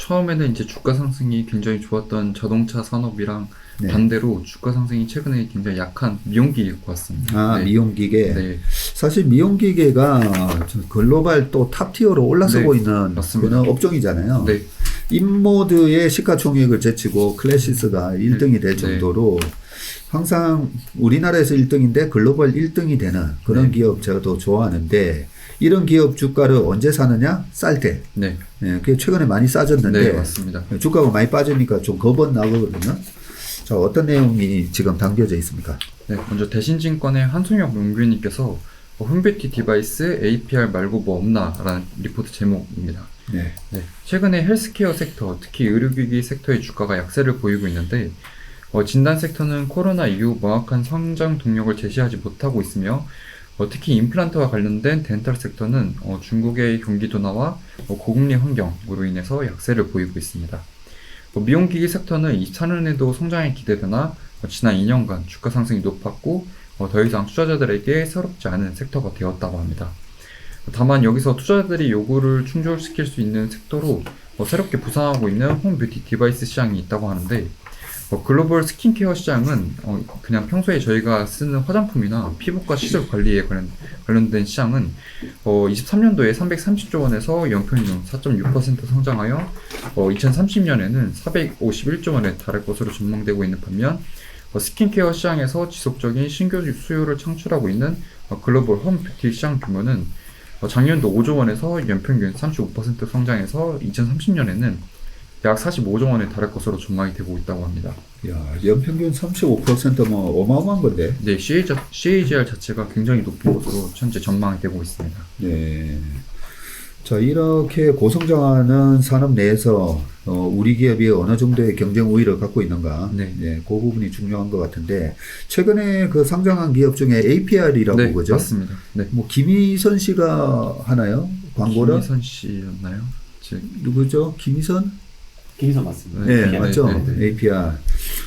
처음에는 이제 주가 상승이 굉장히 좋았던 자동차 산업이랑 네. 반대로 주가 상승이 최근에 굉장히 약한 미용기계일 것 같습니다. 아, 네. 미용기계. 네. 사실 미용기계가 글로벌 또 탑티어로 올라서고 네, 있는 맞습니다. 그런 업종이잖아요. 네. 인모드의 시가총액을 제치고 클래시스가 1등이 될 네. 정도로 항상 우리나라에서 1등인데 글로벌 1등이 되는 그런 네. 기업 제가 더 좋아하는데 이런 기업 주가를 언제 사느냐? 쌀 때. 네. 예, 그게 최근에 많이 싸졌는데 네, 맞습니다. 주가가 많이 빠지니까 좀 겁은 나거든요. 자, 어떤 내용이 지금 담겨져 있습니까? 네, 먼저 대신증권의 한송혁 명규님께서 홈뷰티 디바이스 APR 말고 뭐 없나? 라는 리포트 제목입니다. 네. 네, 최근에 헬스케어 섹터, 특히 의료기기 섹터의 주가가 약세를 보이고 있는데 진단 섹터는 코로나 이후 명확한 성장 동력을 제시하지 못하고 있으며 특히 임플란트와 관련된 덴탈 섹터는 중국의 경기 둔화와 고금리 환경으로 인해서 약세를 보이고 있습니다. 미용기기 섹터는 24년에도 성장이 기대되나 지난 2년간 주가 상승이 높았고 더 이상 투자자들에게 새롭지 않은 섹터가 되었다고 합니다. 다만 여기서 투자자들이 요구를 충족시킬 수 있는 섹터로 새롭게 부상하고 있는 홈뷰티 디바이스 시장이 있다고 하는데 글로벌 스킨케어 시장은 그냥 평소에 저희가 쓰는 화장품이나 피부과 시술 관리에 관련된 시장은 23년도에 330조 원에서 연평균 4.6% 성장하여 2030년에는 451조 원에 달할 것으로 전망되고 있는 반면 스킨케어 시장에서 지속적인 신규 수요를 창출하고 있는 글로벌 홈뷰티 시장 규모는 작년도 5조 원에서 연평균 35% 성장해서 2030년에는 약 45조 원에 달할 것으로 전망이 되고 있다고 합니다. 야, 연평균 35%면 어마어마한 건데. 네, CAGR 자체가 굉장히 높은 것으로 현재 전망이 되고 있습니다. 네. 자, 이렇게 고성장하는 산업 내에서 우리 기업이 어느 정도의 경쟁 우위를 갖고 있는가? 네. 네, 그 부분이 중요한 것 같은데 최근에 그 상장한 기업 중에 APR이라고 네, 그죠? 맞습니다. 네. 뭐 김희선 씨가 하나요? 광고를? 김희선 씨였나요? 누구죠? 김희선? 김희선 맞습니다. 네, 네, 맞죠. 네, 네. APR.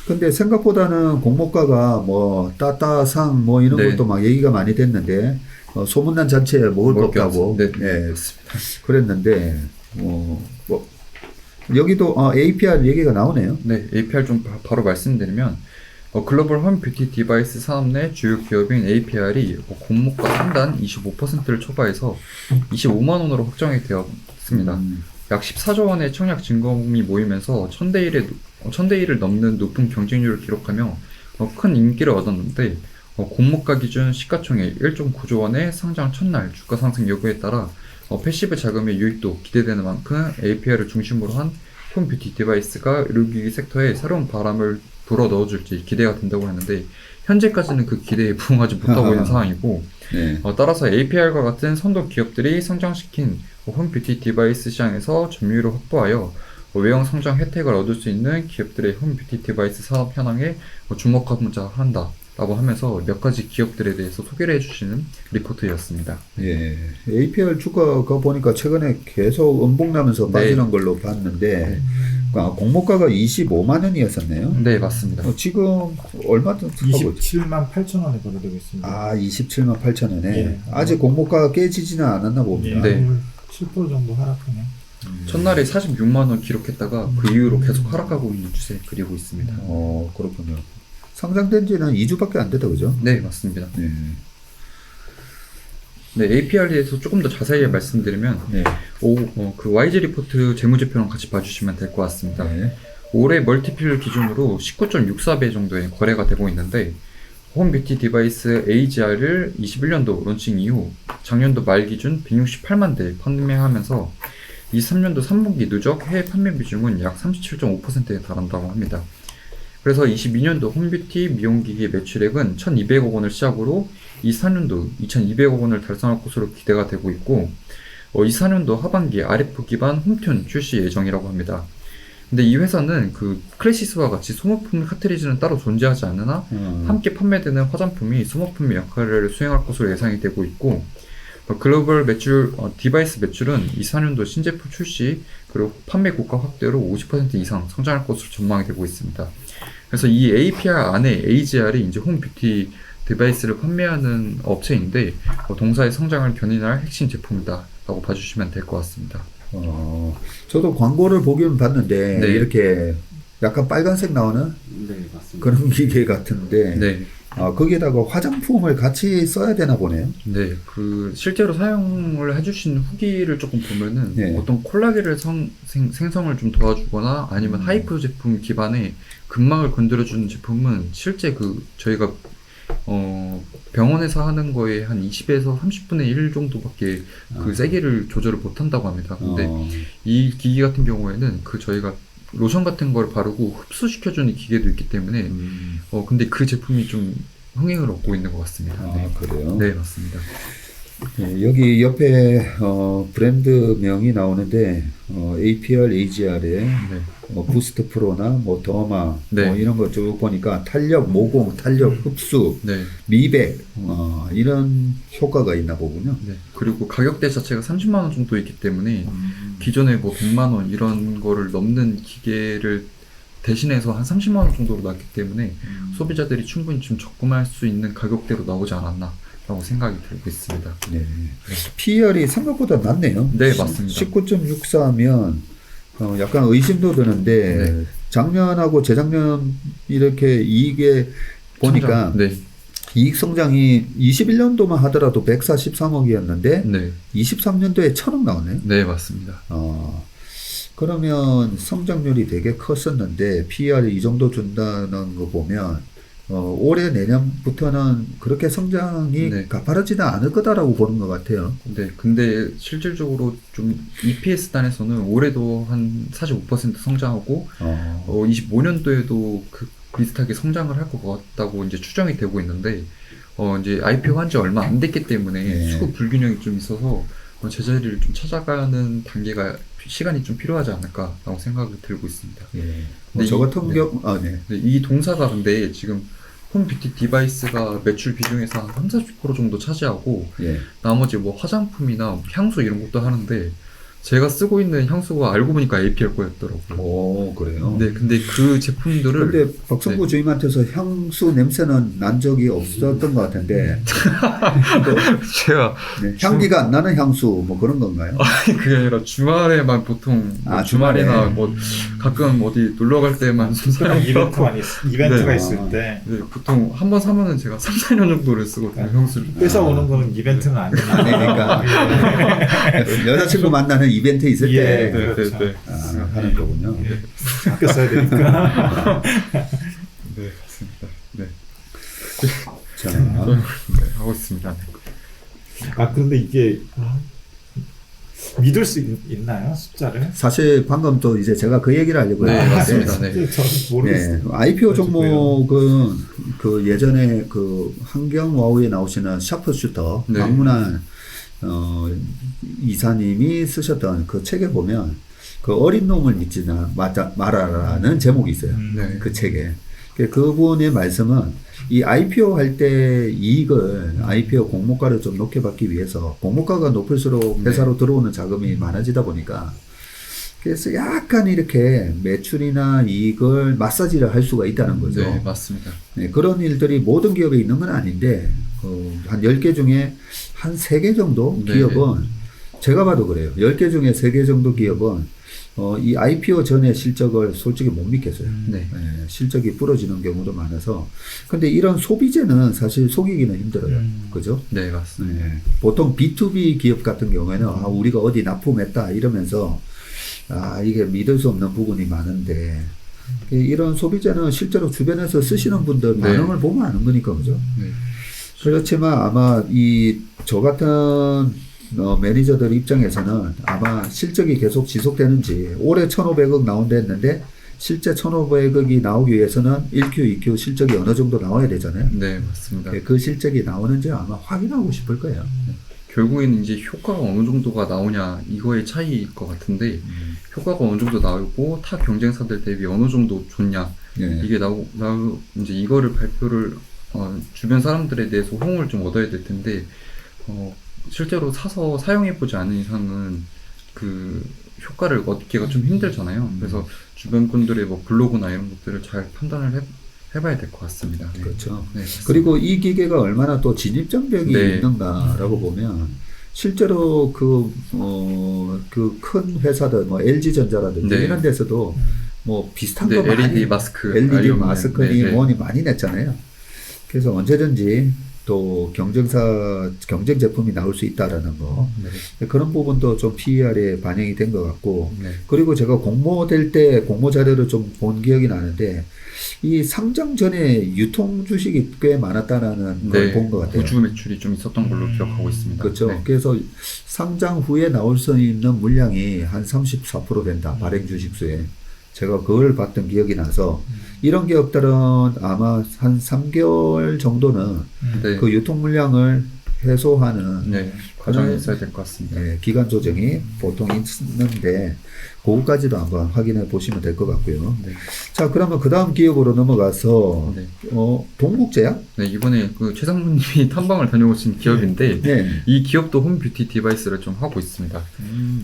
근데 생각보다는 공모가가 뭐 따따상 뭐 이런 네. 것도 막 얘기가 많이 됐는데 소문난 잔치에 먹을 거 없다고 네, 네, 맞습니다. 그랬는데 여기도 APR 얘기가 나오네요. 네, APR 좀 바로 말씀드리면 글로벌 홈뷰티 디바이스 산업 내 주요 기업인 APR이 공모가 상단 25%를 초과해서 25만 원으로 확정이 되었습니다. 약 14조 원의 청약 증거금이 모이면서 1000대1을 넘는 높은 경쟁률을 기록하며 큰 인기를 얻었는데 공모가 기준 시가총액 1.9조 원의 상장 첫날 주가 상승 여부에 따라 패시브 자금의 유입도 기대되는 만큼 APR을 중심으로 한 홈뷰티 디바이스가 의료기기 섹터에 새로운 바람을 불어 넣어줄지 기대가 된다고 했는데 현재까지는 그 기대에 부응하지 못하고 있는 상황이고 네. 따라서 APR과 같은 선도 기업들이 성장시킨 홈뷰티 디바이스 시장에서 점유율을 확보하여 외형 성장 혜택을 얻을 수 있는 기업들의 홈뷰티 디바이스 사업 현황에 주목하고자 한다라고 하면서 몇 가지 기업들에 대해서 소개를 해주시는 리포트였습니다. 예, APR 주가가 보니까 최근에 계속 음봉나면서 빠지는 네. 걸로 봤는데 네. 공모가가 25만 원이었었네요. 네, 맞습니다. 지금 얼마 정도 하고 27만 8천 원에 거래되고 있습니다. 아, 27만 8천 원에 예. 아직 공모가가 깨지지는 않았나 봅니다. 네. 7% 정도 하락하네. 첫날에 46만 원 기록했다가 그 이후로 계속 하락하고 있는 추세 그리고 있습니다. 그렇군요. 상장된 지는 2주밖에 안 됐다, 그죠? 네, 맞습니다. 네. 네, APR에 대해서 조금 더 자세히 말씀드리면 네. 그 YG 리포트 재무제표랑 같이 봐주시면 될 것 같습니다. 네. 올해 멀티플 기준으로 19.64배 정도의 거래가 되고 있는데 홈뷰티 디바이스 AGR을 21년도 론칭 이후 작년도 말 기준 168만 대 판매하면서 23년도 3분기 누적 해외 판매 비중은 약 37.5%에 달한다고 합니다. 그래서 22년도 홈뷰티 미용기기 매출액은 1,200억 원을 시작으로 24년도 2,200억 원을 달성할 것으로 기대가 되고 있고 24년도 하반기에 RF 기반 홈튠 출시 예정이라고 합니다. 근데 이 회사는 그 클래시스와 같이 소모품 카트리지는 따로 존재하지 않으나 함께 판매되는 화장품이 소모품의 역할을 수행할 것으로 예상이 되고 있고 글로벌 매출, 디바이스 매출은 24년도 신제품 출시 그리고 판매 고가 확대로 50% 이상 성장할 것으로 전망이 되고 있습니다. 그래서 이 APR 안에 AGR이 이제 홈뷰티 디바이스를 판매하는 업체인데 동사의 성장을 견인할 핵심 제품이다 라고 봐주시면 될 것 같습니다. 저도 광고를 보긴 봤는데 네. 이렇게 약간 빨간색 나오는 네, 맞습니다. 그런 기계 같은데 네. 거기에다가 화장품을 같이 써야 되나 보네요. 네, 그 실제로 사용을 해주신 후기를 조금 보면은 네. 어떤 콜라겐을 생성을 좀 도와주거나 아니면 하이프 제품 기반의 근막을 건드려주는 제품은 실제 그 저희가 병원에서 하는 거에 한 20에서 30분의 1 정도밖에 그 세기를 조절을 못 한다고 합니다. 근데 이 기기 같은 경우에는 그 저희가 로션 같은 걸 바르고 흡수시켜주는 기계도 있기 때문에 근데 그 제품이 좀 흥행을 얻고 있는 것 같습니다. 네. 그래요? 네, 맞습니다. 네, 여기 옆에 브랜드명이 나오는데 APR, AGR에 네. 부스트 프로나 뭐 더마 네. 뭐 이런 거 쭉 보니까 탄력 모공, 탄력 흡수, 네. 미백 이런 효과가 있나 보군요. 네. 그리고 가격대 자체가 30만 원 정도 있기 때문에 기존에 뭐 100만 원 이런 거를 넘는 기계를 대신해서 한 30만 원 정도로 났기 때문에 소비자들이 충분히 좀 접근할 수 있는 가격대로 나오지 않았나라고 생각이 들고 있습니다. 네. PER이 생각보다 낮네요. 네, 맞습니다. 19.64면 약간 의심도 드는데 네. 작년하고 재작년 이렇게 이익에 보니까 네. 이익 성장이 21년도만 하더라도 143억이었는데 네. 23년도에 1,000억 나오네요. 네, 맞습니다. 그러면 성장률이 되게 컸었는데 PER이 이 정도 준다는 거 보면 올해 내년부터는 그렇게 성장이 네. 가파르지는 않을 거다라고 보는 것 같아요. 네, 근데 실질적으로 좀 EPS 단에서는 올해도 한 45% 성장하고 25년도에도 그 비슷하게 성장을 할 것 같다고 이제 추정이 되고 있는데 이제 IPO 한 지 얼마 안 됐기 때문에 네. 수급 불균형이 좀 있어서 제자리를 좀 찾아가는 단계가 시간이 좀 필요하지 않을까라고 생각이 들고 있습니다. 예. 네, 저 같은 네. 경우, 네. 네, 이 동사가 근데 지금 홈 뷰티 디바이스가 매출 비중에서 한 30% 정도 차지하고 예. 나머지 뭐 화장품이나 향수 이런 것도 하는데 제가 쓰고 있는 향수가 알고 보니까 APL 거였더라고요. 오, 그래요? 네, 근데 그 제품들을 근데 박성구 네. 주임한테서 향수 냄새는 난 적이 없었던 것 같은데, 제가 네, 향기가 안 나는 향수, 뭐 그런 건가요? 그게 아니라 주말에만 보통 뭐 주말에. 주말이나 뭐 가끔 어디 놀러 갈 때만 좀 사용하고 이벤트가 네. 있을 때 네, 보통 한 번 사면은 제가 3, 4년 정도를 쓰거든요, 향수를. 뺏어오는 거는 이벤트는 아니니까. 그러니까 여자친구 만나는 이벤트 있을 예, 때 네, 그렇죠. 네, 네. 하는 거군요. 아껴 써야 되니까. 네, 맞습니다. 네, 자, 네, 하고 있습니다. 네. 그런데 이게 믿을 수 있나요? 숫자를? 사실 방금 또 이제 제가 그 얘기를 하려고 네, 했는데, 맞습니다. 네. 저는 모르겠어요. 네, IPO 종목은 그 예전에 그 환경와우에 나오시는 샤프슈터 네. 박문환 이사님이 쓰셨던 그 책에 보면 그 어린 놈을 믿지 말아라는 제목이 있어요. 네. 그 책에. 그분의 말씀은 이 IPO 할 때 이익을 IPO 공모가를 좀 높게 받기 위해서 공모가가 높을수록 회사로 들어오는 자금이 많아지다 보니까 그래서 약간 이렇게 매출이나 이익을 마사지를 할 수가 있다는 거죠. 네, 맞습니다. 네, 그런 일들이 모든 기업에 있는 건 아닌데 한 10개 중에 한 3개 정도 네. 기업은 제가 봐도 그래요. 10개 중에 3개 정도 기업은 이 IPO 전에 실적을 솔직히 못 믿겠어요. 네. 네, 실적이 부러지는 경우도 많아서. 근데 이런 소비재는 사실 속이기는 힘들어요. 그죠? 네, 맞습니다. 네. 보통 B2B 기업 같은 경우에는 우리가 어디 납품했다 이러면서 이게 믿을 수 없는 부분이 많은데 이런 소비재는 실제로 주변에서 쓰시는 분들 네. 반응을 보면 아는 거니까 그죠? 네. 그렇지만 아마 저 같은 매니저들 입장에서는 아마 실적이 계속 지속되는지 올해 1,500억 나온다 했는데 실제 1,500억이 나오기 위해서는 1Q, 2Q 실적이 어느 정도 나와야 되잖아요. 네, 맞습니다. 그 실적이 나오는지 아마 확인하고 싶을 거예요. 결국에는 이제 효과가 어느 정도가 나오냐 이거의 차이일 것 같은데 효과가 어느 정도 나오고 타 경쟁사들 대비 어느 정도 좋냐 네. 이게 이제 이거를 발표를 주변 사람들에 대해서 호응을 좀 얻어야 될 텐데 실제로 사서 사용해보지 않은 이상은 그 효과를 얻기가 좀 힘들잖아요. 그래서 주변 분들의 뭐 블로그나 이런 것들을 잘 판단을 해봐야 될 것 같습니다. 네. 그렇죠. 네, 맞습니다. 그리고 이 기계가 얼마나 또 진입장벽이 네. 있는가라고 보면 실제로 그 큰 회사들, 뭐 LG전자라든지 네. 이런 데서도 뭐 비슷한 네, 거 많이 LED 마스크, LED 알루미늄. 마스크니 네, 네. 뭐니 많이 냈잖아요. 그래서 언제든지 또 경쟁 제품이 나올 수 있다라는 거. 네. 그런 부분도 좀 PER에 반영이 된 것 같고, 네. 그리고 제가 공모될 때 공모 자료를 좀 본 기억이 나는데, 이 상장 전에 유통 주식이 꽤 많았다라는 걸 네. 본 것 같아요. 우주 매출이 좀 있었던 걸로 기억하고 있습니다. 그렇죠. 네. 그래서 상장 후에 나올 수 있는 물량이 한 34% 된다. 발행 주식수에. 제가 그걸 봤던 기억이 나서 이런 기업들은 아마 한 3개월 정도는 네. 그 유통 물량을 해소하는 네. 과정이 있어야 될 것 같습니다. 예, 기간 조정이 보통 있는데 그거까지도 한번 확인해 보시면 될 것 같고요. 네. 자, 그러면 그 다음 기업으로 넘어가서 네. 동국제약? 네, 이번에 그 최상무님이 탐방을 다녀오신 기업인데 네. 이 기업도 홈 뷰티 디바이스를 좀 하고 있습니다.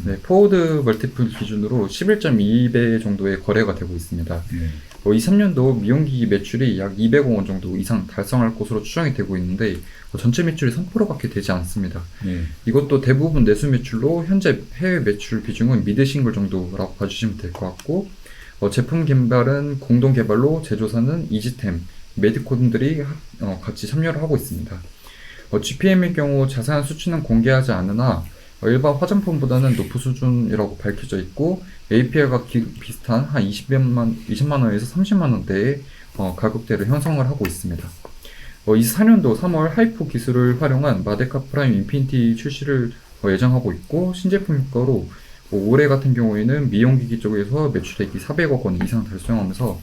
네, 포워드 멀티플 기준으로 11.2배 정도의 거래가 되고 있습니다. 네. 23년도 미용기기 매출이 약 200억 원 정도 이상 달성할 것으로 추정이 되고 있는데 전체 매출이 3%밖에 되지 않습니다. 네. 이것도 대부분 내수 매출로 현재 해외 매출 비중은 미드 싱글 정도라고 봐주시면 될 것 같고 제품 개발은 공동 개발로 제조사는 이지템, 메디콘들이 같이 참여를 하고 있습니다. GPM의 경우 자세한 수치는 공개하지 않으나 일반 화장품보다는 높은 수준이라고 밝혀져 있고 APL과 비슷한 한 20만 원에서 30만 원대의 가격대를 형성을 하고 있습니다. 24년도 3월 하이포 기술을 활용한 마데카 프라임 인피니티 출시를 예정하고 있고 신제품 효과로 올해 같은 경우에는 미용기기 쪽에서 매출액이 400억 원 이상 달성하면서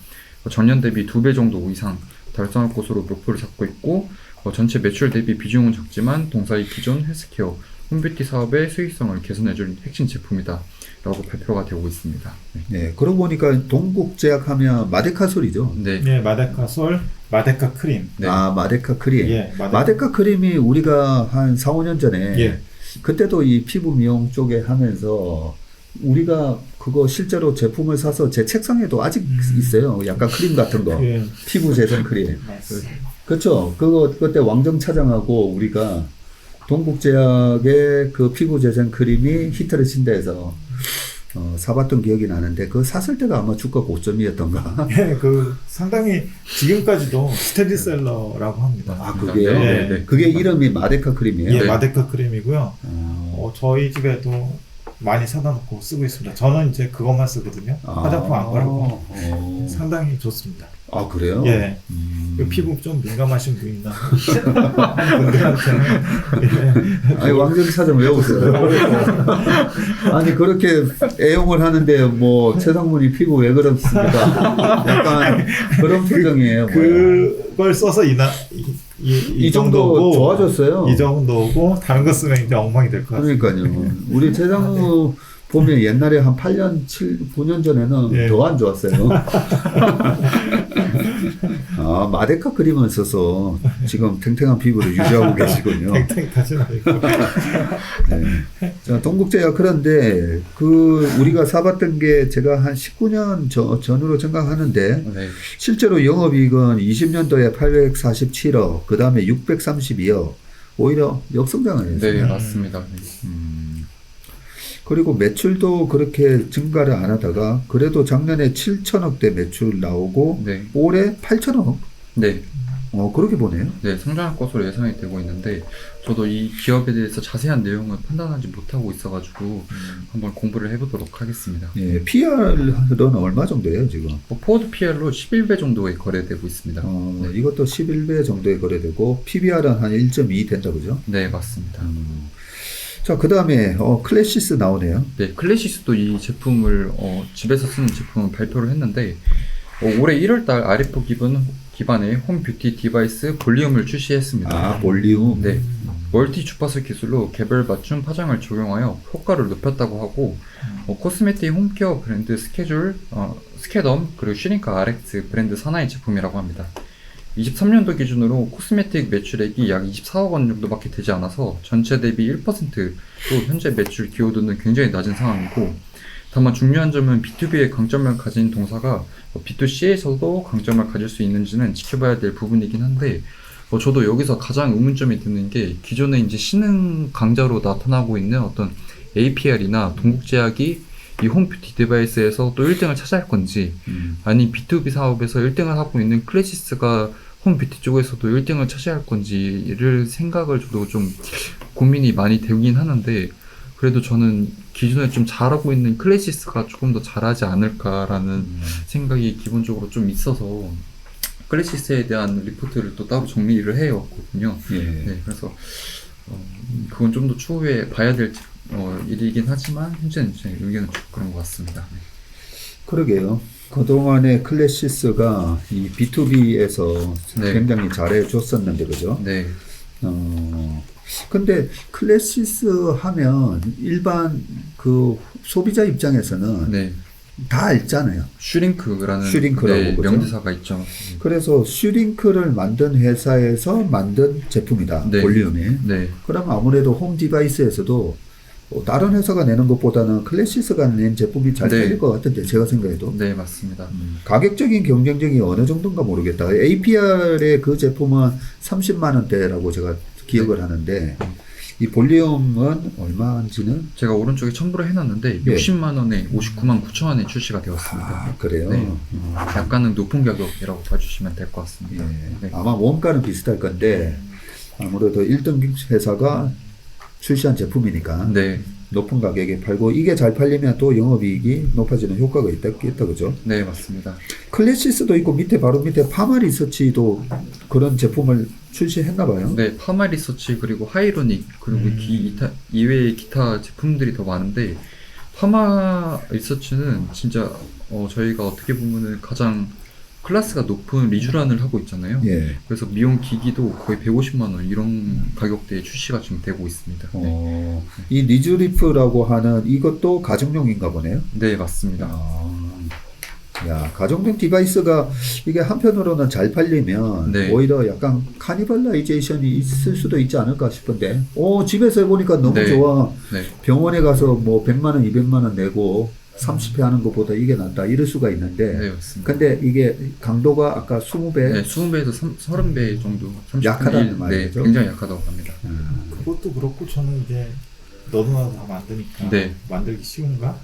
전년 대비 2배 정도 이상 달성할 것으로 목표를 잡고 있고 전체 매출 대비 비중은 적지만 동사의 기존 헬스케어 홈뷰티 사업의 수익성을 개선해줄 핵심 제품이다 라고 발표가 되고 있습니다. 네. 그러고 보니까 동국제약 하면 마데카솔이죠. 네. 네, 마데카 솔, 마데카 크림. 네. 아, 마데카 크림. 예, 마데카 크림이 우리가 한 4, 5년 전에 예. 그때도 이 피부 미용 쪽에 하면서 우리가 그거 실제로 제품을 사서 제 책상에도 아직 있어요. 약간 크림 같은 거. 예. 피부 재생 크림. 맞습니다. 그렇죠. 그거 그때 왕정차장하고 우리가 동국제약의 그 피부 재생 크림이 히트를 친다 해서 사봤던 기억이 나는데 그거 샀을 때가 아마 주가 고점이었던가. 예, 그 상당히 지금까지도 스테디셀러라고 합니다. 아, 그게요? 네, 네. 그게 이름이 마데카 크림이에요? 예, 네. 마데카 크림이고요. 저희 집에도 많이 사다 놓고 쓰고 있습니다. 저는 이제 그것만 쓰거든요. 화장품 안 바르고. 상당히 좋습니다. 아, 그래요? 예. 그 피부 좀 민감하신 분이나 분들한테는 예. 아니, 왕정차장 왜 오세요? 아니, 그렇게 애용을 하는데 뭐 최상문이 피부 왜 그렇습니까? 약간 그런 표정이에요. 그걸 써서 이 정도 정도고 좋아졌어요. 이 정도고 다른 거 쓰면 이제 엉망이 될 것 같아요. 그러니까요. 우리 최상무 보면 옛날에 한 8년, 9년 전에는 예. 더 안 좋았어요. 아, 마데카 크림을 써서 지금 탱탱한 피부를 유지하고 계시군요. 탱탱하진 않고. 네. 자, 동국제약 그런데 우리가 사봤던 게 제가 한 19년 전으로 생각하는데 네. 실제로 영업이익은 20년도에 847억, 그 다음에 632억, 오히려 역성장을 했어요. 네, 맞습니다. 네. 그리고 매출도 그렇게 증가를 안 하다가 그래도 작년에 7천억대 매출 나오고 네. 올해 8천억? 네. 그렇게 보네요. 네, 성장할 것으로 예상이 되고 있는데 저도 이 기업에 대해서 자세한 내용을 판단하지 못하고 있어가지고 한번 공부를 해보도록 하겠습니다. 예, PR은 얼마 정도예요, 지금? 포워드 PR로 11배 정도에 거래되고 있습니다. 네. 이것도 11배 정도에 거래되고 PBR은 한 1.2 된다, 그죠? 네, 맞습니다. 자, 그 다음에 클래시스 나오네요. 네, 클래시스도 이 제품을 집에서 쓰는 제품을 발표를 했는데 올해 1월달 RF 기반의 홈 뷰티 디바이스 볼리움을 출시했습니다. 아, 볼리움. 네, 멀티 주파수 기술로 개별 맞춤 파장을 적용하여 효과를 높였다고 하고 코스메틱 홈케어 브랜드 스캐덤 그리고 슈링크 RX 브랜드 산하의 제품이라고 합니다. 23년도 기준으로 코스메틱 매출액이 약 24억 원 정도밖에 되지 않아서 전체 대비 1%또 현재 매출 기여도는 굉장히 낮은 상황이고 다만 중요한 점은 B2B의 강점을 가진 동사가 B2C에서도 강점을 가질 수 있는지는 지켜봐야 될 부분이긴 한데 저도 여기서 가장 의문점이 드는 게 기존에 이제 신흥 강자로 나타나고 있는 어떤 APR이나 동국제약이 이 홈뷰티 디바이스에서 또 1등을 차지할 건지 아니 B2B 사업에서 1등을 하고 있는 클래시스가 홈뷰티 쪽에서도 1등을 차지할 건지를 생각을 저도 좀 고민이 많이 되긴 하는데 그래도 저는 기존에 좀 잘하고 있는 클래시스가 조금 더 잘하지 않을까라는 생각이 기본적으로 좀 있어서 클래시스에 대한 리포트를 또 따로 정리를 해왔거든요. 예. 네, 그래서 그건 좀 더 추후에 봐야 될 일이긴 하지만 현재는 제 의견은 좀 그런 것 같습니다. 네. 그러게요. 그동안에 클래시스가 이 B2B에서 네. 굉장히 잘해줬었는데, 그죠? 네, 근데 클래시스 하면 일반 그 소비자 입장에서는 네. 다 알잖아요. 슈링크라는 슈링크라고 네, 그러죠? 명대사가 있죠. 그래서 슈링크를 만든 회사에서 만든 제품이다. 네. 볼륨이. 네, 그럼 아무래도 홈 디바이스에서도 다른 회사가 내는 것보다는 클래시스가 낸 제품이 잘 네. 팔릴 것 같은데 제가 생각해도 네, 맞습니다. 가격적인 경쟁력이 어느 정도인가 모르겠다. APR의 그 제품은 30만 원대라고 제가 기억을 하는데 이 볼륨은 얼마인지는 제가 오른쪽에 첨부를 해놨는데 예. 60만 원에 59만 9천 원에 출시가 되었습니다. 아, 그래요. 네. 약간은 높은 가격이라고 봐주시면 될 것 예. 같습니다. 네. 아마 원가는 비슷할 건데 아무래도 1등 회사가 출시한 제품이니까 네, 높은 가격에 팔고 이게 잘 팔리면 또 영업이익이 높아지는 효과가 있다 그죠? 네, 맞습니다. 클래시스도 있고 밑에 바로 밑에 파마 리서치도 그런 제품을 출시했나 봐요. 네, 파마 리서치 그리고 하이로닉 그리고 이외의 기타 제품들이 더 많은데 파마 리서치는 진짜 저희가 어떻게 보면은 가장 클래스가 높은 리쥬란을 하고 있잖아요. 예. 그래서 미용 기기도 거의 150만 원 이런 가격대에 출시가 지금 되고 있습니다. 네, 이 리쥬리프라고 하는 이것도 가정용인가 보네요. 네, 맞습니다. 야, 가정용 디바이스가 이게 한편으로는 잘 팔리면 네. 오히려 약간 카니발라이제이션이 있을 수도 있지 않을까 싶은데, 집에서 해보니까 너무 네. 좋아. 네, 병원에 가서 뭐 100만 원, 200만 원 내고 30회 하는 것보다 이게 낫다 이럴 수가 있는데, 네, 맞습니다. 근데 이게 강도가 아까 20배? 네, 20배에서 30배 정도, 30분의 약하다는 1, 말이죠? 네, 굉장히 약하다고 합니다. 그것도 그렇고 저는 이제 너도 나도 다 만드니까 네. 만들기 쉬운가?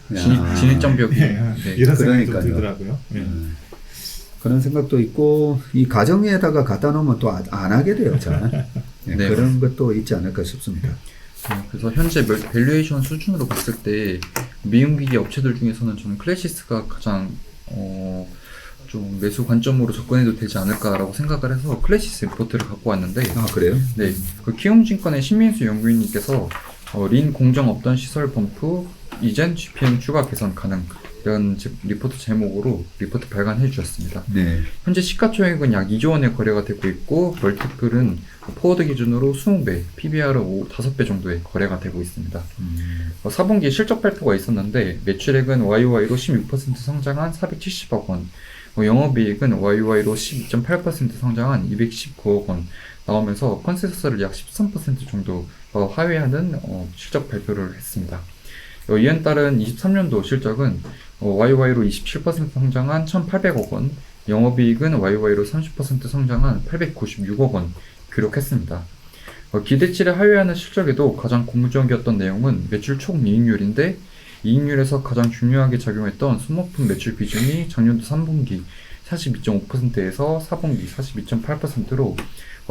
진입장벽이 네. 네. 이런 생각이 좀 그러니까요. 들더라고요. 네. 그런 생각도 있고, 이 가정에다가 갖다 놓으면 또 안 하게 돼요, 잘. 네, 네, 그런 것도 있지 않을까 싶습니다. 그래서 현재 밸류에이션 수준으로 봤을 때 미용기기 업체들 중에서는 저는 클래시스가 가장 좀 매수 관점으로 접근해도 되지 않을까라고 생각을 해서 클래시스 리포트를 갖고 왔는데 아, 그래요? 네, 그 키움증권의 신민수 연구위님께서 린 공정 없던 시설 펌프 이젠 GPM 추가 개선 가능 이런 리포트 제목으로 리포트 발간해 주셨습니다. 네. 현재 시가총액은 약 2조 원의 거래가 되고 있고 멀티플은 포워드 기준으로 20배, PBR은 5배 정도의 거래가 되고 있습니다. 4분기 실적 발표가 있었는데 매출액은 YOY로 16% 성장한 470억 원, 영업이익은 YOY로 12.8% 성장한 219억 원 나오면서 컨센서스를 약 13% 정도 하회하는 실적 발표를 했습니다. 이에 따른 23년도 실적은 YOY로 27% 성장한 1,800억 원, 영업이익은 YOY로 30% 성장한 896억 원 기록했습니다. 기대치를 하회하는 실적에도 가장 고무적이었던 내용은 매출 총이익률인데 이익률에서 가장 중요하게 작용했던 소모품 매출 비중이 작년도 3분기 42.5%에서 4분기 42.8%로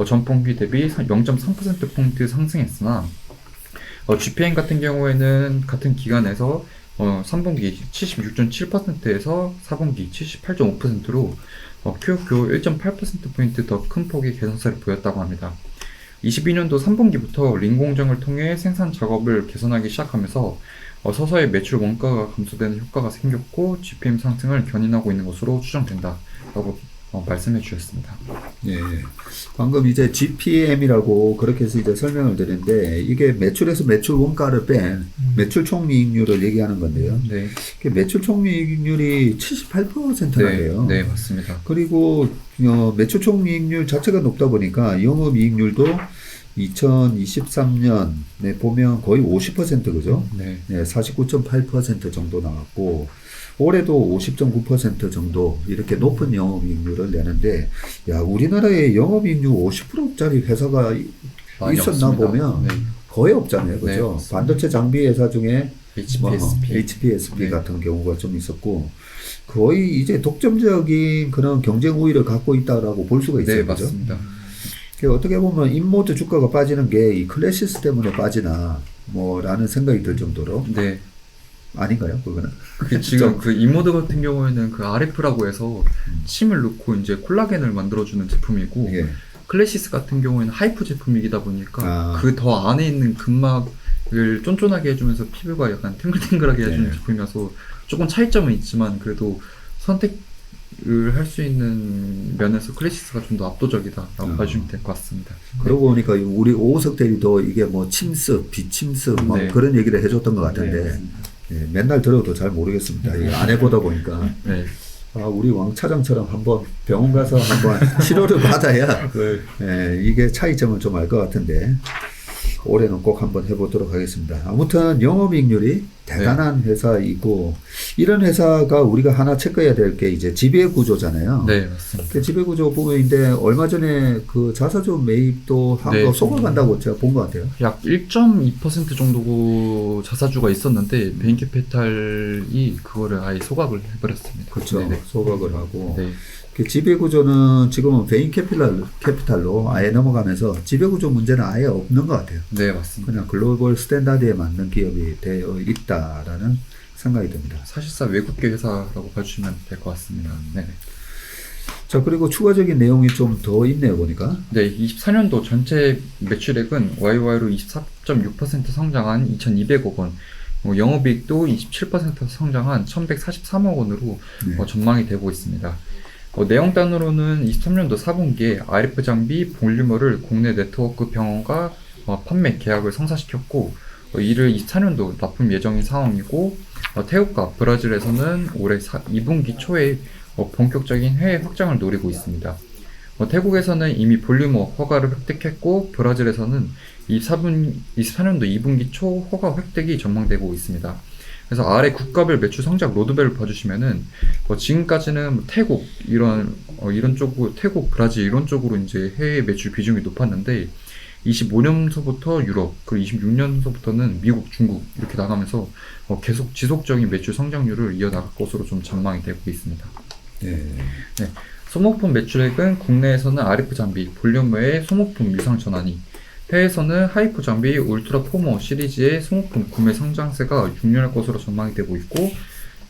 전분기 대비 0.3%포인트 상승했으나 GPM 같은 경우에는 같은 기간에서 3분기 76.7%에서 4분기 78.5%로 QOQ 1.8%포인트 더 큰 폭의 개선세를 보였다고 합니다. 22년도 3분기부터 링 공정을 통해 생산 작업을 개선하기 시작하면서 서서히 매출 원가가 감소되는 효과가 생겼고 GPM 상승을 견인하고 있는 것으로 추정된다라고 말씀해 주셨습니다. 예. 방금 이제 GPM이라고 그렇게 해서 이제 설명을 드렸는데 이게 매출에서 매출 원가를 뺀 매출 총이익률을 얘기하는 건데요. 네, 이게 매출 총이익률이 78%나 돼요. 네, 맞습니다. 그리고 매출 총이익률 자체가 높다 보니까 영업이익률도 2023년에 보면 거의 50% 그죠? 네. 네, 49.8% 정도 나왔고 올해도 50.9% 정도 이렇게 높은 영업이익률을 내는데 야 우리나라에 영업이익률 50%짜리 회사가 많이 있었나 없습니다. 보면 네. 거의 없잖아요, 네, 그죠? 맞습니다. 반도체 장비 회사 중에 HPSP. HPSP 네. 같은 경우가 좀 있었고 거의 이제 독점적인 그런 경쟁 우위를 갖고 있다라고 볼 수가 있어요, 네, 그죠? 맞습니다. 어떻게 보면 인모드 주가가 빠지는 게 이 클래시스 때문에 빠지나 뭐라는 생각이 들 정도로 네. 아닌가요, 그거는? 그 지금 그 이모드 같은 경우에는 그 RF라고 해서 침을 넣고 이제 콜라겐을 만들어주는 제품이고 예. 클래시스 같은 경우에는 하이프 제품이다 보니까 아. 그 더 안에 있는 근막을 쫀쫀하게 해주면서 피부가 약간 탱글탱글하게 해주는 네. 제품이어서 조금 차이점은 있지만 그래도 선택을 할 수 있는 면에서 클래시스가 좀 더 압도적이다라고 봐주시면 될 것 같습니다. 그러고 보니까 우리 오호석 대리도 이게 뭐 침습, 비침습 뭐 네. 그런 얘기를 해줬던 것 같은데 네. 예, 맨날 들어도 잘 모르겠습니다. 이게 안 해보다 보니까 네. 아, 우리 왕 차장처럼 한번 병원 가서 한번 치료를 받아야 예, 이게 차이점을 좀 알 것 같은데 올해는 꼭 한번 해보도록 하겠습니다. 아무튼 영업이익률이 대단한 회사이고 이런 회사가 우리가 하나 체크해야 될 게 이제 지배구조잖아요. 네, 맞습니다. 그 지배구조 부분인데 얼마 전에 그 자사주 매입도 한 네. 거 속아간다고 제가 본 것 같아요. 약 1.2% 정도 자사주가 있었는데 베인캐피탈이 그거를 아예 소각을 해버렸습니다. 그렇죠. 네네. 소각을 하고 네. 그 지배구조는 지금은 베인캐피탈로 아예 넘어가면서 지배구조 문제는 아예 없는 것 같아요. 네, 맞습니다. 그냥 글로벌 스탠다드에 맞는 기업이 되어 있다라는 생각이 듭니다. 사실상 외국계 회사라고 봐주시면 될 것 같습니다. 네. 자, 그리고 추가적인 내용이 좀 더 있네요, 보니까. 네, 24년도 전체 매출액은 YOY로 24.6% 성장한 2,200억 원, 영업이익도 27% 성장한 1,143억 원으로 네. 전망이 되고 있습니다. 내용단으로는 23년도 4분기에 RF 장비 볼리머를 국내 네트워크 병원과 판매 계약을 성사시켰고 이를 24년도 납품 예정인 상황이고 태국과 브라질에서는 올해 2분기 초에 본격적인 해외 확장을 노리고 있습니다. 태국에서는 이미 볼리머 허가를 획득했고 브라질에서는 24년도 2분기 초 허가 획득이 전망되고 있습니다. 그래서 아래 국가별 매출 성장 로드맵을 봐주시면은 지금까지는 태국 이런 쪽으로 태국, 브라질 이런 쪽으로 이제 해외 매출 비중이 높았는데 25년서부터 유럽 그리고 26년서부터는 미국, 중국 이렇게 나가면서 계속 지속적인 매출 성장률을 이어나갈 것으로 좀 전망이 되고 있습니다. 네. 네. 소모품 매출액은 국내에서는 RF 장비, 볼륨머의 소모품 유상 전환이, 해외에서는 하이프 장비 울트라 포머 시리즈의 소모품 구매 성장세가 흉년할 것으로 전망이 되고 있고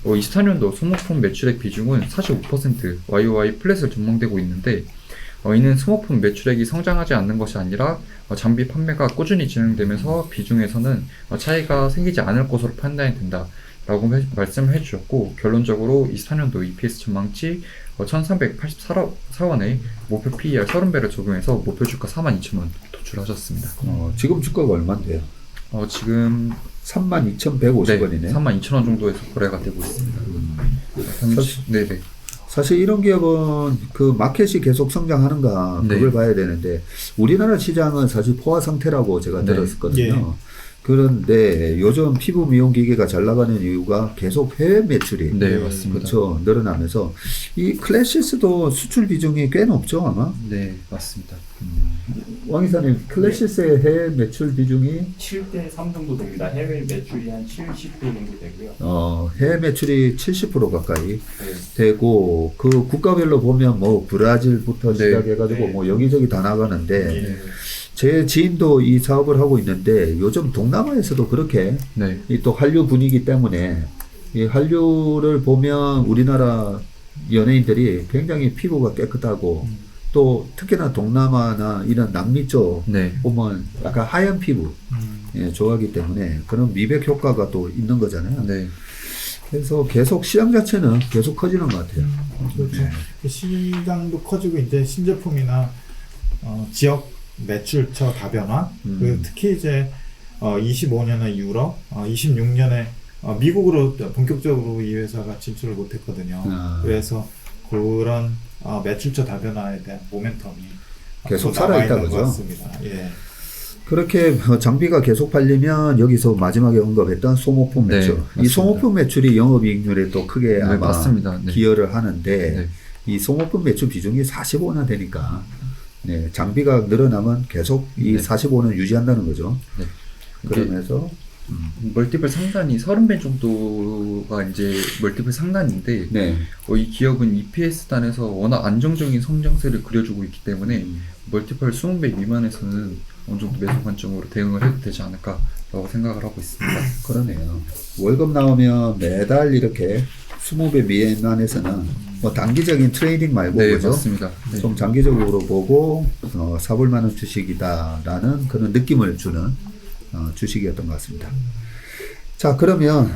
24년도 소모품 매출액 비중은 45% YOY 플랫을 전망되고 있는데 이는 소모품 매출액이 성장하지 않는 것이 아니라 장비 판매가 꾸준히 진행되면서 비중에서는 차이가 생기지 않을 것으로 판단이 된다 라고 말씀을 해주셨고 결론적으로 24년도 EPS 전망치 1384원에 목표 PER 30배를 적용해서 목표 주가 42,000원 도출하셨습니다. 지금 주가가 얼마인데요? 지금 32,150원이네. 네, 32,000원 정도에서 거래가 되고 있습니다. 네네. 사실 이런 기업은 그 마켓이 계속 성장하는가 네. 그걸 봐야 되는데 우리나라 시장은 사실 포화 상태라고 제가 네. 들었었거든요. 그런데 요즘 피부 미용 기계가 잘 나가는 이유가 계속 해외 매출이 네, 맞습니다. 그렇죠. 늘어나면서 이 클래시스도 수출 비중이 꽤 높죠, 아마. 네, 맞습니다. 왕 이사님, 클래시스의 해외 매출 비중이 7대3 정도 됩니다. 해외 매출이 한 70% 정도 되고요. 해외 매출이 70% 가까이 네. 되고 그 국가별로 보면 뭐 브라질부터 네. 시작해가지고 네. 뭐 여기저기 다 나가는데 예. 제 지인도 이 사업을 하고 있는데 요즘 동남아에서도 그렇게 네, 이 또 한류 분위기 때문에 이 한류를 보면 우리나라 연예인들이 굉장히 피부가 깨끗하고 또 특히나 동남아나 이런 남미 쪽 네, 보면 약간 하얀 피부 예, 좋아하기 때문에 그런 미백 효과가 또 있는 거잖아요. 네, 그래서 계속 시장 자체는 계속 커지는 것 같아요. 그렇죠. 네. 그 시장도 커지고 이제 신제품이나 지역 매출처 다변화, 그 특히 이제 25년에 유럽, 26년에 미국으로 본격적으로 이 회사가 진출을 못했거든요. 그래서 그런 매출처 다변화에 대한 모멘텀이 계속 앞으로 남아있는 살아있다, 것 그죠? 같습니다. 예. 그렇게 장비가 계속 팔리면 여기서 마지막에 언급했던 소모품 네, 매출. 이 맞습니다. 소모품 매출이 영업이익률에 또 크게 네, 아마 맞습니다. 네. 기여를 하는데 네. 이 소모품 매출 비중이 45나 되니까 네, 장비가 늘어나면 계속 이 네. 45는 유지한다는 거죠. 네. 그러면서 멀티플 상단이 30배 정도가 이제 멀티플 상단인데 네. 이 기업은 EPS 단에서 워낙 안정적인 성장세를 그려주고 있기 때문에 멀티플 20배 미만에서는 어느 정도 매수 관점으로 대응을 해도 되지 않을까라고 생각을 하고 있습니다. 그러네요. 월급 나오면 매달 이렇게 20배 미만에서는 뭐 단기적인 트레이딩 말고 네, 그죠? 맞습니다. 네. 좀 장기적으로 보고 사볼 만한 주식이다라는 그런 느낌을 주는 주식이었던 것 같습니다. 자, 그러면